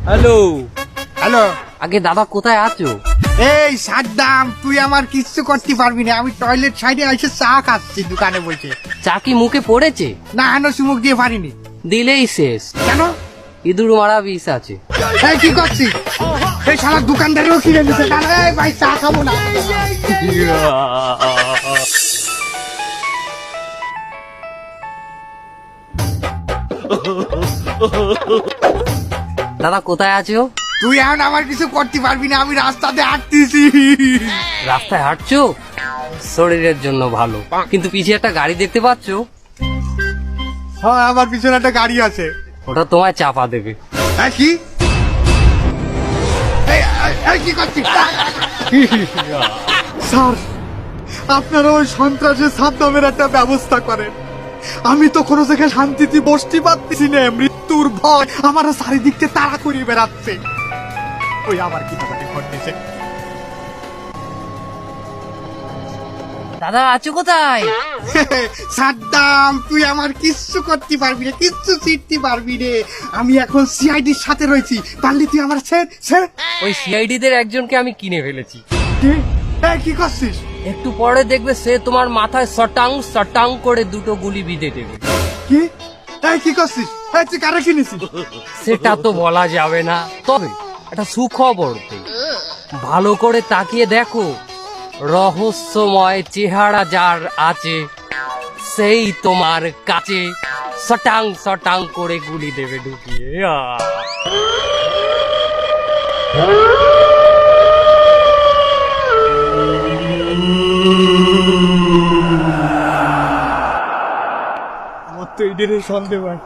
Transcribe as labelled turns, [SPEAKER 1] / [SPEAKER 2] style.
[SPEAKER 1] Hello
[SPEAKER 2] hello,
[SPEAKER 1] আগে দাদা কোথায় আছো?
[SPEAKER 2] এই সাদ্দাম, তুই আমার কিচ্ছু করতে পারবি না। আমি টয়লেট সাইডে এসে চা খাচ্ছি দোকানে বসে।
[SPEAKER 1] চা কি মুখে পড়েছে?
[SPEAKER 2] না, হানো সুমুখ দিয়ে পারিনি।
[SPEAKER 1] দিলেই শেষ।
[SPEAKER 2] কেন?
[SPEAKER 1] ইঁদুর মারা বিষ আছে।
[SPEAKER 2] এই কি করছিস? এই শালা দোকানদারও কিনে নিছে। এই ভাই, চা খাবো না।
[SPEAKER 1] দাদা কোথায় আছো?
[SPEAKER 2] তুই এখন আমার কিছু করতে পারবি না। আমি রাস্তাতে হাঁটতেছি।
[SPEAKER 1] রাস্তায় হাঁটছো? শরীরের জন্য ভালো, কিন্তু পিছিয়ে একটা গাড়ি দেখতে পাচ্ছো?
[SPEAKER 2] হ্যাঁ, আমার পিছনে একটা গাড়ি আছে।
[SPEAKER 1] ওটা তোমায় চাপা দেবে।
[SPEAKER 2] হ্যাঁ, কি? এই কি করছিস? স্যার, আপনারা ওই সন্ত্রাসের সাদ্দামের একটা ব্যবস্থা করেন। আমি তো কোনো জায়গায় শান্তিতে বসতে পারতেছি না। মৃত্যুর ভয় আমার চারিদিককে তাড়া করিয়ে বেড়াচ্ছে। ওই আমার কি ঘটতেছে?
[SPEAKER 1] দাদা আছো কোথায়?
[SPEAKER 2] সাদ্দাম, তুই আমার কিচ্ছু করতে পারবি না, কিচ্ছু চিটতে পারবি রে। আমি এখন সিআইডির সাথে রয়েছি। পারলি তুই আমার ছেড়।
[SPEAKER 1] ওই সিআইডি দের একজনকে আমি কিনে ফেলেছি।
[SPEAKER 2] কি করছিস?
[SPEAKER 1] একটু পরে দেখবে সে তোমার মাথায় সটাং সটাং করে দুটো গুলি বিঁধে দেবে।
[SPEAKER 2] কি? কি করছিস? তুই কারে কিনেছিস?
[SPEAKER 1] সেটা তো বলা যাবে না, তবে একটা সুখবর দেই। ভালো করে তাকিয়ে দেখো, রহস্যময় চেহারা যার আছে সেই তোমার কাছে সটাং সটাং করে গুলি দেবে ঢুকিয়ে।
[SPEAKER 2] আমার তো এদের সন্দেহ হয়।